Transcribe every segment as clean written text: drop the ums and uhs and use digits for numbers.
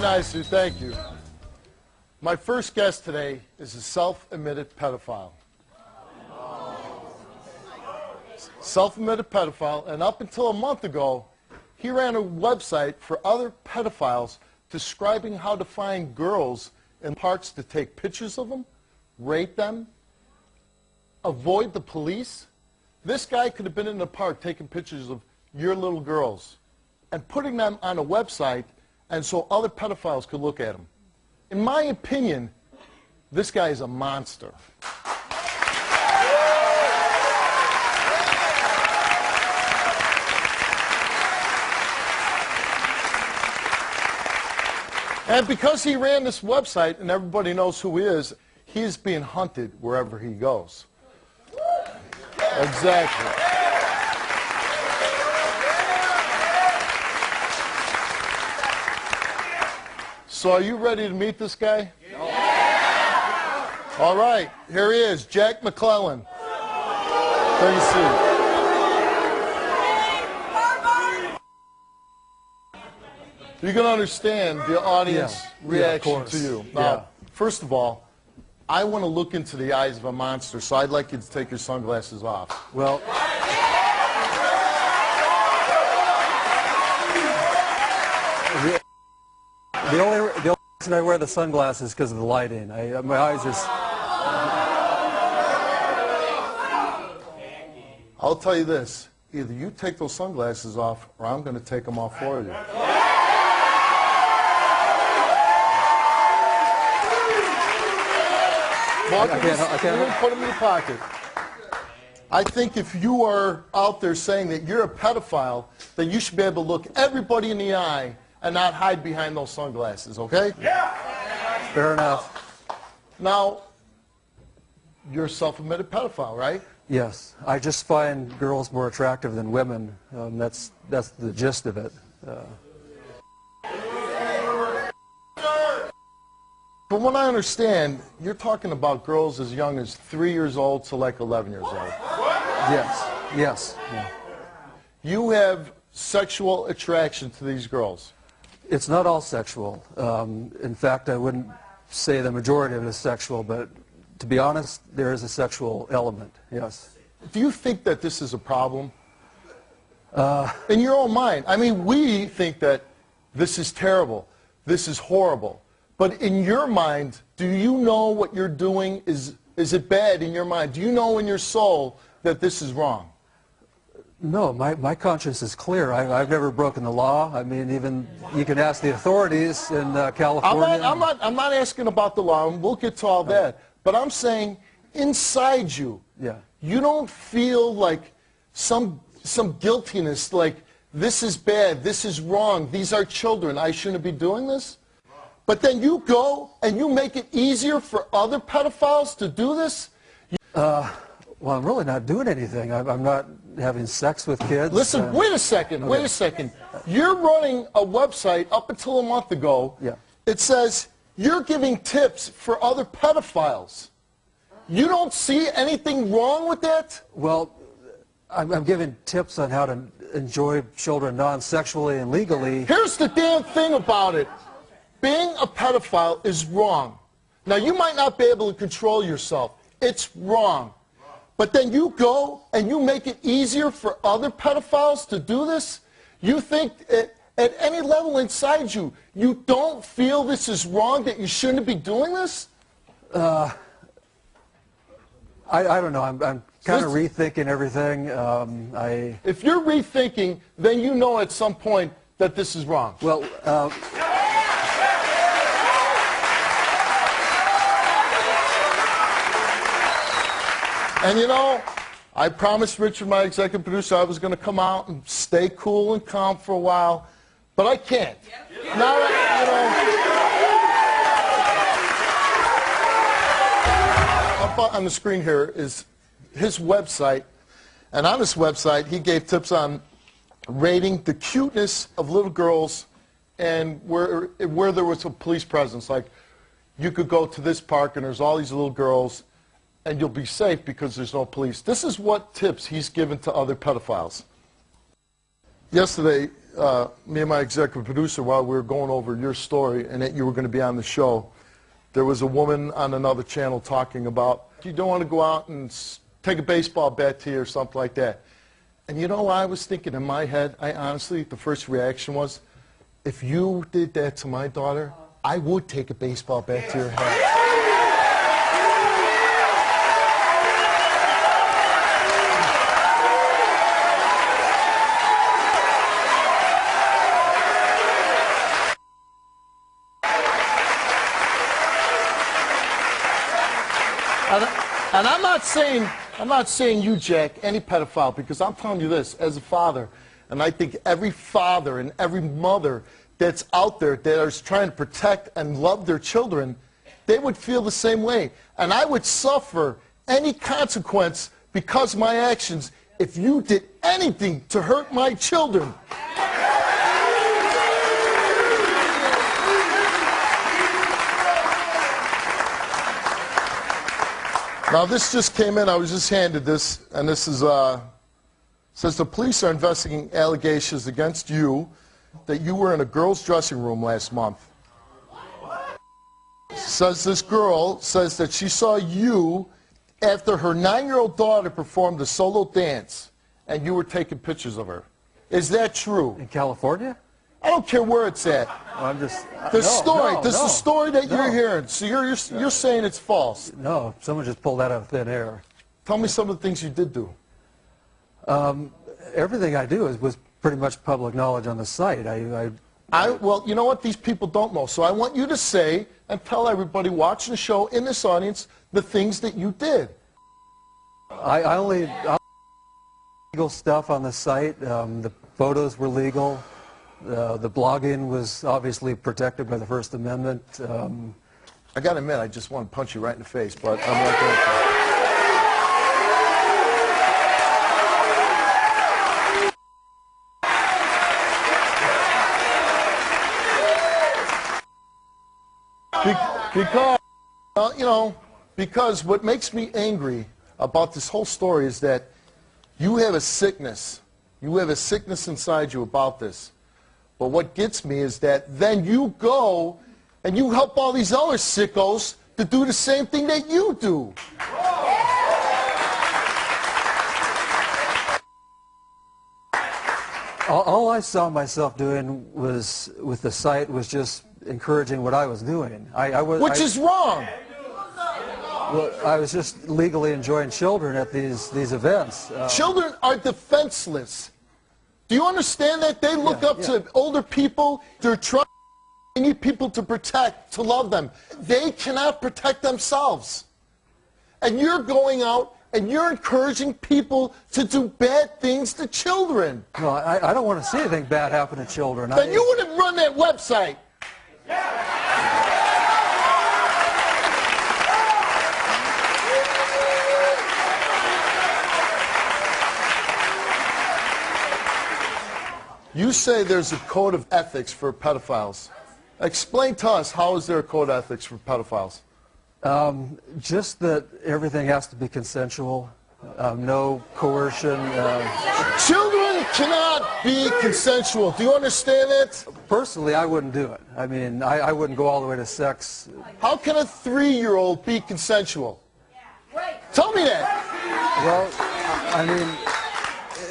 Very nice, Sue. Thank you. My first guest today is a self-admitted pedophile. Self-admitted pedophile, and up until a month ago, he ran a website for other pedophiles describing how to find girls in parks to take pictures of them, rape them, avoid the police. This guy could have been in the park taking pictures of your little girls and putting them on a website, and so other pedophiles could look at them. In my opinion, this guy is a monster. And because he ran this website and everybody knows who he is, he's being hunted wherever he goes. Exactly. So are you ready to meet this guy? Yeah. All right, here he is, Jack McClellan. There you see. You can understand the audience reaction to you. Now, first of all, I want to look into the eyes of a monster, so I'd like you to take your sunglasses off. Well, the only reason I wear the sunglasses is because of the lighting. My eyes are... I'll tell you this. Either you take those sunglasses off, or I'm going to take them off for you. I can't put them in your pocket. I think if you are out there saying that you're a pedophile, then you should be able to look everybody in the eye and not hide behind those sunglasses, okay? Yeah. Fair enough. Now, you're a self-admitted pedophile, right? Yes. I just find girls more attractive than women. That's the gist of it. From what I understand, you're talking about girls as young as 3 years old to like 11 years old. Yes. Yes. Yeah. You have sexual attraction to these girls. It's not all sexual. In fact, I wouldn't say the majority of it is sexual, but to be honest, there is a sexual element, yes. Do you think that this is a problem? In your own mind. I mean, we think that this is terrible, this is horrible. But in your mind, do you know what you're doing? Is it bad in your mind? Do you know in your soul that this is wrong? No, my conscience is clear. I've never broken the law. I mean, even you can ask the authorities in California. I'm not asking about the law, and we'll get to all that. But I'm saying inside you, you don't feel like some guiltiness, like this is bad, this is wrong, these are children, I shouldn't be doing this? But then you go and you make it easier for other pedophiles to do this? Well, I'm really not doing anything. I'm not having sex with kids. Listen, wait a second, wait a second. You're running a website up until a month ago. Yeah. It says you're giving tips for other pedophiles. You don't see anything wrong with that? Well, I'm giving tips on how to enjoy children non-sexually and legally. Here's the damn thing about it. Being a pedophile is wrong. Now, you might not be able to control yourself. It's wrong. But then you go and you make it easier for other pedophiles to do this? You think at any level inside you, you don't feel this is wrong, that you shouldn't be doing this? I don't know. I'm kind of rethinking everything. If you're rethinking, then you know at some point that this is wrong. Well, and you know, I promised Richard, my executive producer, I was going to come out and stay cool and calm for a while, but I can't. Now, you know, up on the screen here is his website, and on this website, he gave tips on rating the cuteness of little girls and where there was a police presence. Like, you could go to this park and there's all these little girls, and you'll be safe because there's no police. This is what tips he's given to other pedophiles. Yesterday, me and my executive producer, while we were going over your story and that you were going to be on the show, there was a woman on another channel talking about you don't want to go out and take a baseball bat to you or something like that. And you know what I was thinking in my head? I honestly, the first reaction was, if you did that to my daughter, I would take a baseball bat to your head. And I'm not saying you, Jack, any pedophile, because I'm telling you this, as a father, and I think every father and every mother that's out there that is trying to protect and love their children, they would feel the same way. And I would suffer any consequence because of my actions if you did anything to hurt my children. Now, this just came in. I was just handed this, and this is, says the police are investigating allegations against you that you were in a girl's dressing room last month. Says this girl says that she saw you after her 9-year-old daughter performed a solo dance, and you were taking pictures of her. Is that true? In California? I don't care where it's at. Well, I'm just... The story. This is the story that you're hearing. So you're saying it's false. No, someone just pulled that out of thin air. Tell me some of the things you did do. Everything I do was pretty much public knowledge on the site. Well, you know what? These people don't know. So I want you to say and tell everybody watching the show in this audience the things that you did. I only legal stuff on the site. The photos were legal. The blogging was obviously protected by the First Amendment. I got to admit, I just want to punch you right in the face, but I'm not going to. Because, you know, because what makes me angry about this whole story is that you have a sickness. You have a sickness inside you about this. But what gets me is that then you go and you help all these other sickos to do the same thing that you do. All I saw myself doing was, with the site, was just encouraging what I was doing. Which is wrong. Well, I was just legally enjoying children at these events. Children are defenseless. Do you understand that? They look up to older people. They're trying. They need people to protect, to love them. They cannot protect themselves. And you're going out and you're encouraging people to do bad things to children. No, I don't want to see anything bad happen to children. Then you wouldn't run that website. You say there's a code of ethics for pedophiles. Explain to us, how is there a code of ethics for pedophiles? Just that everything has to be consensual, no coercion. Children cannot be consensual. Do you understand that? Personally, I wouldn't do it. I mean, I wouldn't go all the way to sex. How can a 3-year-old be consensual? Tell me that. Well, I mean,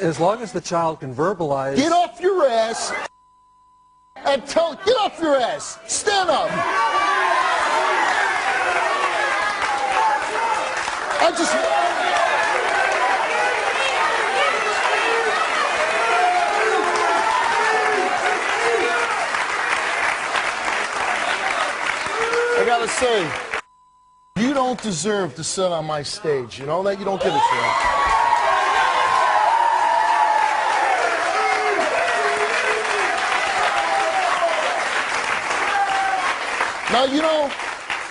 as long as the child can verbalize... Get off your ass and get off your ass. Stand up. I gotta say, you don't deserve to sit on my stage. You know that? You don't get it for that. Now, you know,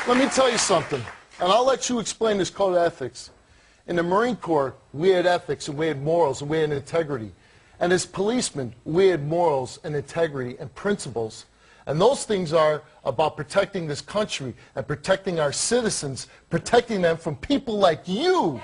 let me tell you something, and I'll let you explain this code of ethics. In the Marine Corps, we had ethics, and we had morals, and we had integrity. And as policemen, we had morals and integrity and principles. And those things are about protecting this country and protecting our citizens, protecting them from people like you.